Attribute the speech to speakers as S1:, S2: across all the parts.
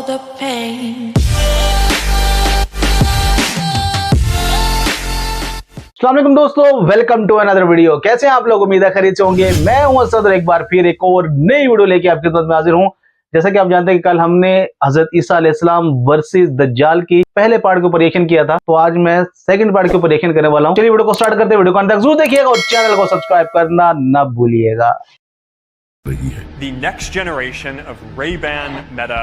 S1: the pain.
S2: अस्सलाम वालेकुम दोस्तों, वेलकम टू अनदर वीडियो। कैसे हैं आप लोग? उम्मीद है खैरियत से होंगे। मैं हूं असद और एक बार फिर एक और नई वीडियो लेके आपकी खिदमत में हाजिर हूं। जैसा कि आप जानते हैं कि कल हमने हजरत ईसा अलैहिस्सलाम वर्सेस दज्जाल की पहले पार्ट के ऊपर रिएक्शन किया था, तो आज मैं सेकंड पार्ट के ऊपर रिएक्शन करने वाला हूं। चलिए वीडियो को स्टार्ट करते हैं। वीडियो को अंत तक जरूर देखिएगा और चैनल को सब्सक्राइब करना ना भूलिएगा।
S3: The next generation of Ray-Ban Meta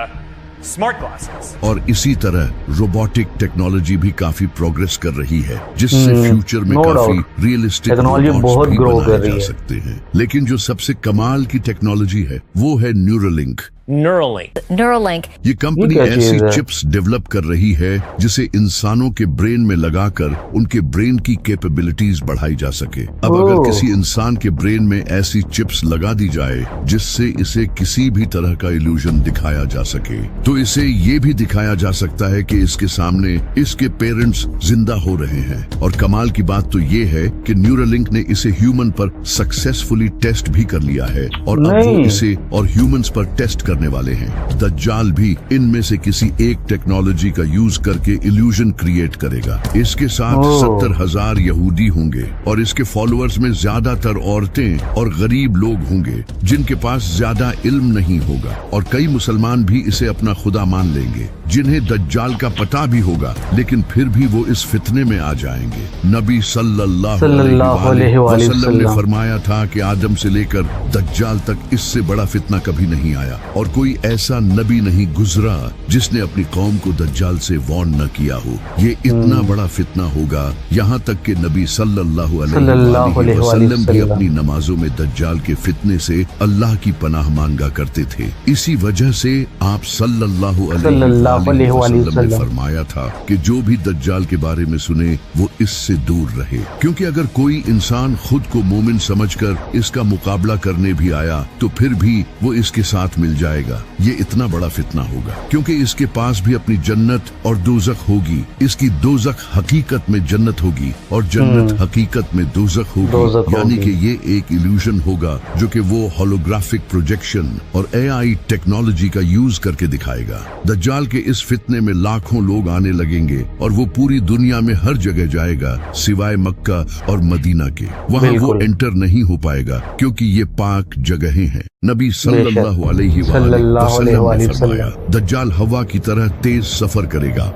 S3: smart glasses.
S4: और इसी तरह रोबोटिक टेक्नोलॉजी भी काफी प्रोग्रेस कर रही है, जिससे फ्यूचर में काफी रियलिस्टिक
S2: टेक्नोलॉजी बहुत ग्रो कर रही
S4: जा
S2: है।
S4: सकते हैं। लेकिन जो सबसे कमाल की टेक्नोलॉजी है वो है न्यूरोलिंक।
S5: Neuralink
S4: ये कंपनी
S2: ये क्या चीज़
S4: ऐसी
S2: है?
S4: चिप्स डेवलप कर रही है जिसे इंसानों के ब्रेन में लगाकर उनके ब्रेन की कैपेबिलिटीज बढ़ाई जा सके। अब अगर किसी इंसान के ब्रेन में ऐसी चिप्स लगा दी जाए जिससे इसे किसी भी तरह का इल्यूजन दिखाया जा सके, तो इसे ये भी दिखाया जा सकता है कि इसके सामने इसके पेरेंट्स जिंदा हो रहे हैं। और कमाल की बात तो ये है कि न्यूरोलिंक ने इसे ह्यूमन पर सक्सेसफुली टेस्ट भी कर लिया है और अब वो इसे और ह्यूमंस पर टेस्ट करने वाले हैं। दज्जाल भी इनमें से किसी एक टेक्नोलॉजी का यूज करके इल्यूजन क्रिएट करेगा। इसके साथ 70,000 यहूदी होंगे और इसके फॉलोअर्स में ज्यादातर औरतें और गरीब लोग होंगे जिनके पास ज्यादा इल्म नहीं होगा, और कई मुसलमान भी इसे अपना खुदा मान लेंगे जिन्हें दज्जाल का पता भी होगा, लेकिन फिर भी वो इस फितने में आ जाएंगे। नबी सल्लल्लाहु अलैहि वसल्लम ने फरमाया था कि आदम से लेकर दज्जाल तक इससे बड़ा फितना कभी नहीं आया, और कोई ऐसा नबी नहीं गुजरा जिसने अपनी कौम को दज्जाल से वार्न न किया हो। ये इतना बड़ा फितना होगा, यहाँ तक कि नबी सल्लल्लाहु अलैहि वसल्लम भी अपनी नमाजों में दज्जाल के फितने से अल्लाह की पनाह मांगा करते थे। इसी वजह से आप सल्लल्लाहु अलैहि वसल्लम ने फरमाया था कि जो भी दज्जाल के बारे में सुने वो इससे दूर रहे, क्योंकि अगर कोई इंसान खुद को मोमिन समझकर इसका मुकाबला करने भी आया तो फिर भी वो इसके साथ मिल जाएगा। ये इतना बड़ा फितना होगा क्योंकि इसके पास भी अपनी जन्नत और दोजख होगी। इसकी दोजख हकीकत में जन्नत होगी और जन्नत हकीकत में दोजख होगी, यानी कि ये एक इल्यूजन होगा जो कि वो होलोग्राफिक प्रोजेक्शन और एआई टेक्नोलॉजी का यूज करके दिखाएगा। दज्जाल के इस फितने में लाखों लोग आने लगेंगे और वो पूरी दुनिया में हर जगह जाएगा सिवाय मक्का और मदीना के। वहाँ वो एंटर नहीं हो पाएगा क्योंकि ये पाक जगहें हैं। नबी सल्लल्लाहु अलैहि वसल्लम ने फरमाया, दज्जाल हवा की तरह तेज सफर करेगा।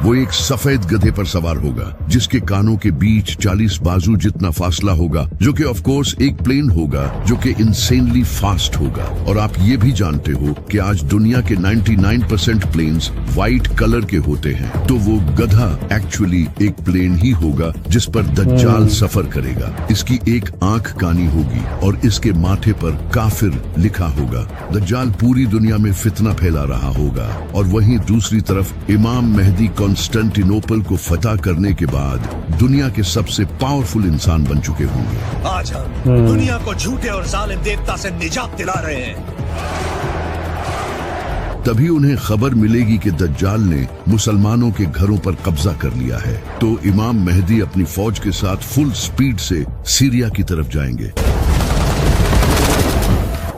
S4: वो एक सफेद गधे पर सवार होगा जिसके कानों के बीच 40 बाजू जितना फासला होगा, जो कि ऑफ कोर्स एक प्लेन होगा जो कि इंसेनली फास्ट होगा। और आप ये भी जानते हो कि आज दुनिया के 99% प्लेन्स व्हाइट कलर के होते हैं, तो वो गधा एक्चुअली एक प्लेन ही होगा जिस पर दज्जाल सफर करेगा। इसकी एक आंख कानी होगी और इसके माथे पर काफिर लिखा होगा। दज्जाल पूरी दुनिया में फितना फैला रहा होगा और वहीं दूसरी तरफ इमाम मेहदी कॉन्स्टेंटिनोपल को फतह करने के बाद दुनिया के सबसे पावरफुल इंसान बन चुके होंगे।
S6: आज हम दुनिया को झूठे और जालिम देवता से निजात दिला रहे हैं।
S4: तभी उन्हें खबर मिलेगी कि दज्जाल ने मुसलमानों के घरों पर कब्जा कर लिया है, तो इमाम मेहदी अपनी फौज के साथ फुल स्पीड से सीरिया की तरफ जाएंगे।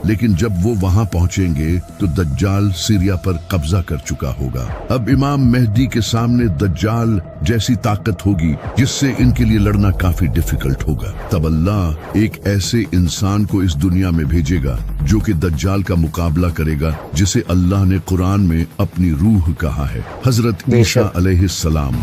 S4: लेकिन जब वो वहां पहुंचेंगे तो दज्जाल सीरिया पर कब्जा कर चुका होगा। अब इमाम मेहदी के सामने दज्जाल जैसी ताकत होगी जिससे इनके लिए लड़ना काफी डिफिकल्ट होगा। तब अल्लाह एक ऐसे इंसान को इस दुनिया में भेजेगा जो कि दज्जाल का मुकाबला करेगा, जिसे अल्लाह ने कुरान में अपनी रूह कहा है, हजरत ईसा अलैहिस्सलाम।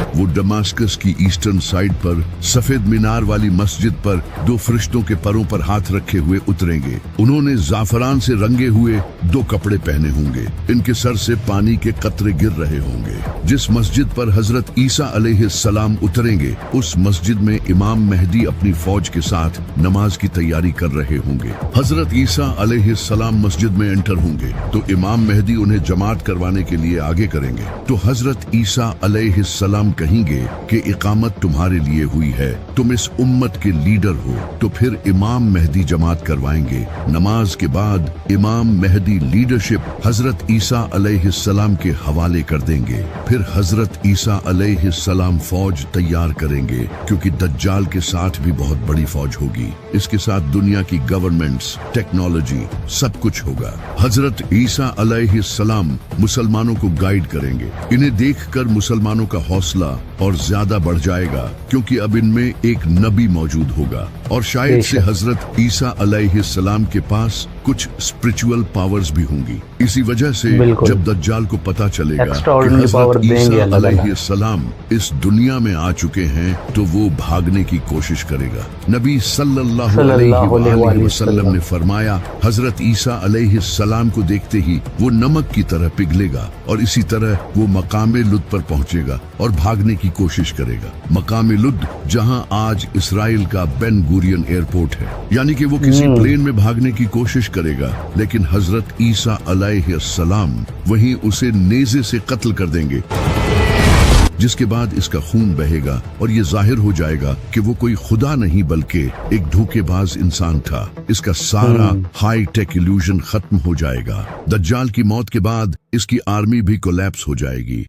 S4: वो दमास्कस की ईस्टर्न साइड पर सफेद मीनार वाली मस्जिद पर 2 फरिश्तों के परों पर हाथ रखे हुए उतरेंगे। उन्होंने जाफरान से रंगे हुए 2 कपड़े पहने होंगे। इनके सर से पानी के कतरे गिर रहे होंगे। जिस मस्जिद पर हजरत ईसा अलैहिस्सलाम उतरेंगे उस मस्जिद में इमाम मेहदी अपनी फौज के साथ नमाज की तैयारी कर रहे होंगे। हजरत ईसा अलैहिस्सलाम मस्जिद में एंटर होंगे तो इमाम मेहदी उन्हें जमात करवाने के लिए आगे करेंगे, तो हजरत ईसा अलैहिस्सलाम कहेंगे कि इकामत तुम्हारे लिए हुई है, तुम इस उम्मत के लीडर हो, तो फिर इमाम मेहदी जमात करवाएंगे। नमाज के बाद इमाम मेहदी लीडरशिप हजरत ईसा अलैहिस्सलाम के हवाले कर देंगे। फिर हजरत ईसा अलैहिस्सलाम फौज तैयार करेंगे, क्योंकि दज्जाल के साथ भी बहुत बड़ी फौज होगी। इसके साथ दुनिया की गवर्नमेंट्स, टेक्नोलॉजी, सब कुछ होगा। हजरत ईसा अलैहिस्सलाम मुसलमानों को गाइड करेंगे। इन्हें देखकर मुसलमानों का हौसला और ज्यादा बढ़ जाएगा, क्योंकि अब इनमें एक नबी मौजूद होगा और शायद से हजरत ईसा अलैहिस्सलाम के पास कुछ स्पिरिचुअल पावर्स भी होंगी। इसी वजह से जब दज्जाल को पता चलेगा कि हजरत ईसा अलैहिस्सलाम इस दुनिया में आ चुके हैं, तो वो भागने की कोशिश करेगा। नबी सल्लल्लाहु अलैहि वसल्लम ने फरमाया, हजरत ईसा अलैहिस्सलाम को देखते ही वो नमक की तरह पिघलेगा और इसी तरह वो मकामे लुद पर पहुंचेगा और भागने की कोशिश करेगा। मकामे लुद जहां आज इसराइल का बेन गुरियन एयरपोर्ट है, यानी कि वो किसी प्लेन में भागने की कोशिश करेगा, लेकिन हजरत ईसा अलैहिस्सलाम वहीं उसे नेज़े से कत्ल कर देंगे, जिसके बाद इसका खून बहेगा और ये जाहिर हो जाएगा कि वो कोई खुदा नहीं बल्कि एक धोखेबाज इंसान था। इसका सारा हाई टेक इल्यूजन खत्म हो जाएगा। दज्जाल की मौत के बाद इसकी आर्मी भी कोलैप्स हो जाएगी।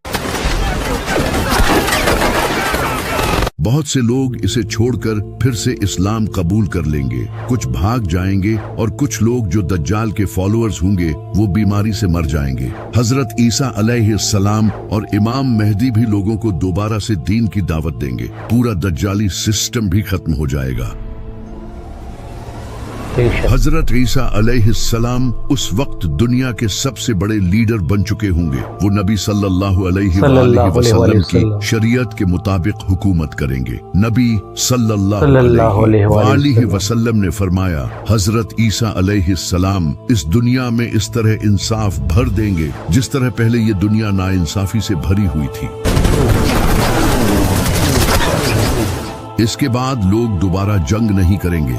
S4: बहुत से लोग इसे छोड़कर फिर से इस्लाम कबूल कर लेंगे, कुछ भाग जाएंगे और कुछ लोग जो दज्जाल के फॉलोअर्स होंगे वो बीमारी से मर जाएंगे। हजरत ईसा अलैहिस्सलाम और इमाम मेहदी भी लोगों को दोबारा से दीन की दावत देंगे। पूरा दज्जाली सिस्टम भी खत्म हो जाएगा। हजरत ईसा अलैहिस्सलाम उस वक्त दुनिया के सबसे बड़े लीडर बन चुके होंगे। वो नबी सल्लल्लाहु अलैहि वसल्लम की शरीयत के मुताबिक हुकूमत करेंगे। नबी सल्लल्लाहु अलैहि वसल्लम ने फरमाया, हजरत ईसा अलैहिस्सलाम इस दुनिया में इस तरह इंसाफ भर देंगे जिस तरह पहले ये दुनिया नाइंसाफी से भरी हुई थी। इसके बाद लोग दोबारा जंग नहीं करेंगे।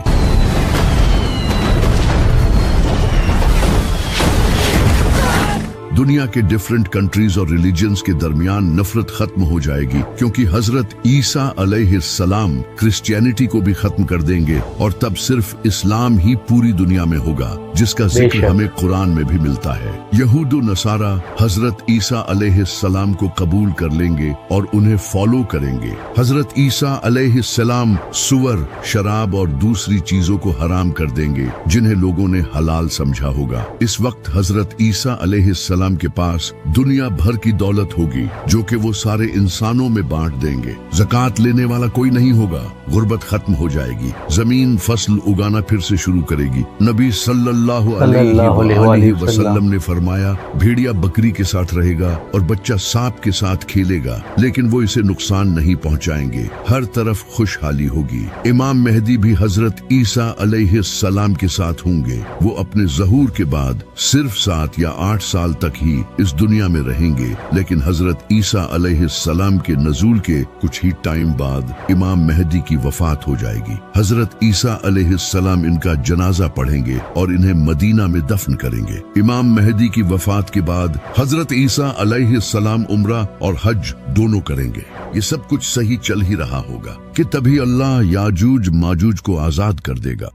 S4: दुनिया के डिफरेंट कंट्रीज और रिलीजन्स के दरमियान नफरत खत्म हो जाएगी, क्योंकि हजरत ईसा अलैहिस्सलाम क्रिश्चियनिटी को भी खत्म कर देंगे और तब सिर्फ इस्लाम ही पूरी दुनिया में होगा, जिसका जिक्र हमें कुरान में भी मिलता है। यहूद व नसारा हजरत ईसा अलैहिस्सलाम को कबूल कर लेंगे और उन्हें फॉलो करेंगे। हजरत ईसा अलैहिस्सलाम सुअर, शराब और दूसरी चीजों को हराम कर देंगे जिन्हें लोगों ने हलाल समझा होगा। इस वक्त हजरत ईसा अलैहिस्सलाम के पास दुनिया भर की दौलत होगी, जो कि वो सारे इंसानों में बांट देंगे। ज़कात लेने वाला कोई नहीं होगा, गुर्बत खत्म हो जाएगी, जमीन फसल उगाना फिर से शुरू करेगी। नबी सल्लल्लाहु अलैहि वसल्लम ने फरमाया, भेड़िया बकरी के साथ रहेगा और बच्चा सांप के साथ खेलेगा, लेकिन वो इसे नुकसान नहीं पहुंचाएंगे। हर तरफ खुशहाली होगी। इमाम मेहदी भी हजरत ईसा अलैहिस्सलाम के साथ होंगे। वो अपने ज़हूर के बाद सिर्फ 7 या 8 साल तक ही इस दुनिया में रहेंगे, लेकिन हजरत ईसा अलैहिस्सलाम के नज़ूल के कुछ ही टाइम बाद इमाम मेहदी की वफात हो जाएगी। हजरत ईसा अलैहिस्सलाम इनका जनाजा पढ़ेंगे और इन्हें मदीना में दफन करेंगे। इमाम मेहदी की वफात के बाद हजरत ईसा अलैहिस्सलाम उम्रा और हज दोनों करेंगे। ये सब कुछ सही चल ही रहा होगा कि तभी अल्लाह याजूज माजूज को आजाद कर देगा।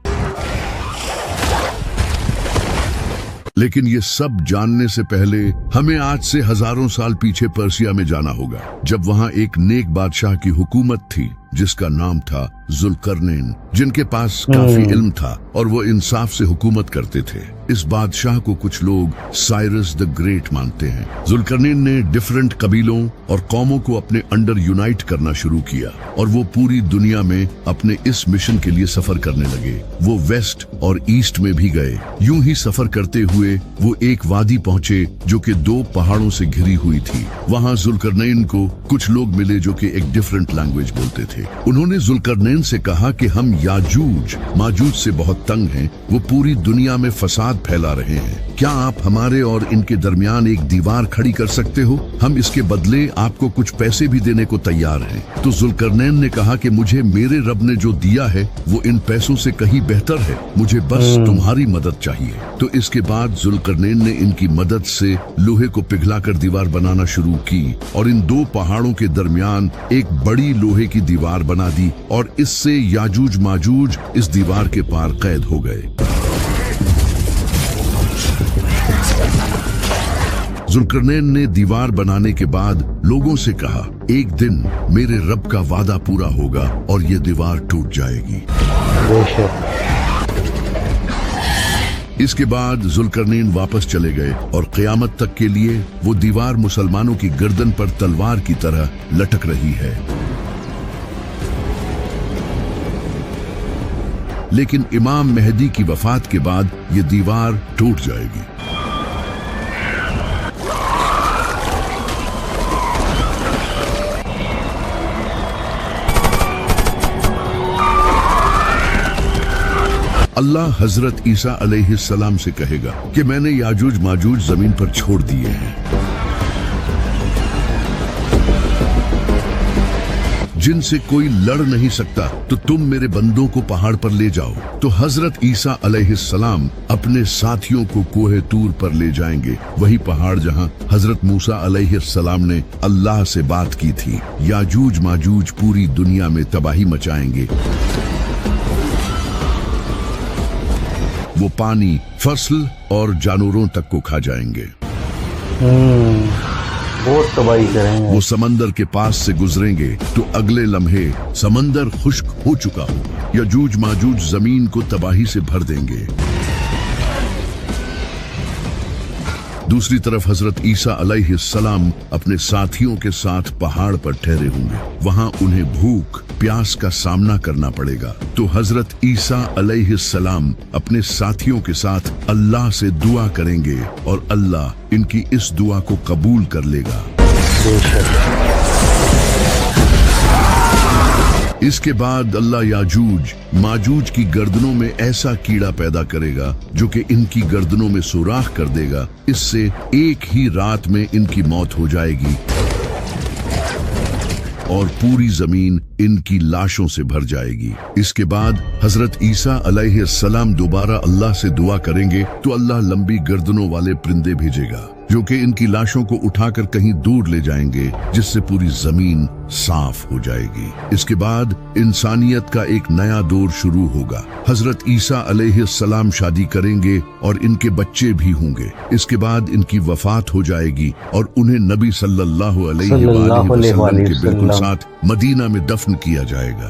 S4: लेकिन ये सब जानने से पहले हमें आज से हजारों साल पीछे पर्सिया में जाना होगा, जब वहाँ एक नेक बादशाह की हुकूमत थी जिसका नाम था जुल्करनैन, जिनके पास काफी इल्म था और वो इंसाफ से हुकूमत करते थे। इस बादशाह को कुछ लोग साइरस द ग्रेट मानते हैं। जुल्करनैन ने डिफरेंट कबीलों और कौमों को अपने अंडर यूनाइट करना शुरू किया और वो पूरी दुनिया में अपने इस मिशन के लिए सफर करने लगे। वो वेस्ट और ईस्ट में भी गए। यूं ही सफर करते हुए वो एक वादी पहुंचे जो कि 2 पहाड़ों से घिरी हुई थी। वहाँ जुल्करनैन को कुछ लोग मिले जो कि एक डिफरेंट लैंग्वेज बोलते थे। उन्होंने जुल्करनैन से कहा कि हम याजूज माजूज से बहुत तंग हैं, वो पूरी दुनिया में फसाद फैला रहे हैं। क्या आप हमारे और इनके दरमियान एक दीवार खड़ी कर सकते हो? हम इसके बदले आपको कुछ पैसे भी देने को तैयार हैं। तो जुल्करनैन ने कहा कि मुझे मेरे रब ने जो दिया है वो इन पैसों से कहीं बेहतर है, मुझे बस तुम्हारी मदद चाहिए। तो इसके बाद जुल्करनैन ने इनकी मदद से लोहे को पिघलाकर दीवार बनाना शुरू की और इन दो पहाड़ों के दरमियान एक बड़ी लोहे की दीवार बना दी और इससे याजूज माजूज इस दीवार के पार कैद हो गए। जुल्करनैन ने दीवार बनाने के बाद लोगों से कहा, एक दिन मेरे रब का वादा पूरा होगा और ये दीवार टूट जाएगी। इसके बाद जुल्करनैन वापस चले गए और क़यामत तक के लिए वो दीवार मुसलमानों की गर्दन पर तलवार की तरह लटक रही है। लेकिन इमाम मेहदी की वफात के बाद ये दीवार टूट जाएगी। अल्लाह हजरत ईसा अलैहिस्सलाम से कहेगा कि मैंने याजूज माजूज जमीन पर छोड़ दिए हैं, जिनसे कोई लड़ नहीं सकता, तो तुम मेरे बंदों को पहाड़ पर ले जाओ। तो हजरत ईसा अलैहिस्सलाम अपने साथियों को कोहे तूर पर ले जाएंगे, वही पहाड़ जहां हजरत मूसा अलैहिस्सलाम ने अल्लाह से बात की थी। याजूज माजूज पूरी दुनिया में तबाही मचाएंगे। वो पानी, फसल और जानवरों तक को खा जाएंगे।
S2: बहुत तबाही करेंगे।
S4: वो समंदर के पास से गुजरेंगे तो अगले लम्हे समंदर खुश्क हो चुका होगा। याजूज माजूज जमीन को तबाही से भर देंगे। दूसरी तरफ हजरत ईसा अलैहिस्सलाम अपने साथियों के साथ पहाड़ पर ठहरे होंगे। वहां उन्हें भूख प्यास का सामना करना पड़ेगा। तो हजरत ईसा अलैहिस्सलाम अपने साथियों के साथ अल्लाह से दुआ करेंगे और अल्लाह इनकी इस दुआ को कबूल कर लेगा। इसके बाद अल्लाह याजूज माजूज की गर्दनों में ऐसा कीड़ा पैदा करेगा जो कि इनकी गर्दनों में सुराख कर देगा। इससे एक ही रात में इनकी मौत हो जाएगी और पूरी जमीन इनकी लाशों से भर जाएगी। इसके बाद हजरत ईसा अलैहिस्सलाम दोबारा अल्लाह से दुआ करेंगे तो अल्लाह लंबी गर्दनों वाले परिंदे भेजेगा जो कि इनकी लाशों को उठाकर कहीं दूर ले जाएंगे, जिससे पूरी जमीन साफ हो जाएगी। इसके बाद इंसानियत का एक नया दौर शुरू होगा। हजरत ईसा अलैहिस्सलाम शादी करेंगे और इनके बच्चे भी होंगे। इसके बाद इनकी वफात हो जाएगी और उन्हें नबी सल्लल्लाहु अलैहि वसल्लम के बिल्कुल साथ मदीना में दफन किया जाएगा।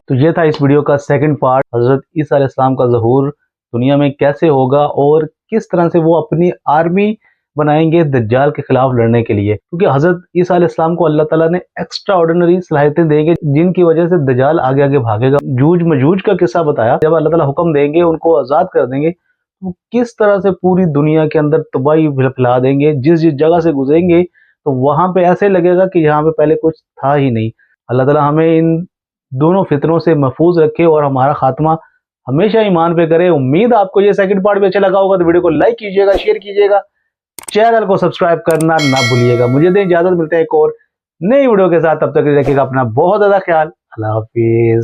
S2: तो ये था इस वीडियो का सेकंड पार्ट, हजरत ईसा अलैहिस्सलाम का ज़हूर दुनिया में कैसे होगा और किस तरह से वो अपनी आर्मी बनाएंगे दज्जाल के खिलाफ लड़ने के लिए। क्योंकि हजरत ईसा अलैहिस्सलाम को अल्लाह ताला ने एक्स्ट्रा ऑर्डिनरी सलाहियतें देंगे जिनकी वजह से दज्जाल आगे आगे भागेगा। जूज मजूज का किस्सा बताया, जब अल्लाह ताला हुक्म देंगे उनको आज़ाद कर देंगे तो किस तरह से पूरी दुनिया के अंदर तबाही फैला देंगे। जिस जिस जगह से गुजरेंगे तो वहां पे ऐसे लगेगा कि यहाँ पे पहले कुछ था ही नहीं। अल्लाह ताला हमें इन दोनों फितरों से महफूज रखे और हमारा खात्मा हमेशा ईमान पे करे। उम्मीद आपको ये सेकंड पार्ट भी अच्छा लगा होगा, तो वीडियो को लाइक कीजिएगा, शेयर कीजिएगा, चैनल को सब्सक्राइब करना ना भूलिएगा। मुझे दें इजाजत, मिलते हैं एक और नई वीडियो के साथ। तब तक रखिएगा अपना बहुत ज्यादा ख्याल। अल्लाह हाफिज।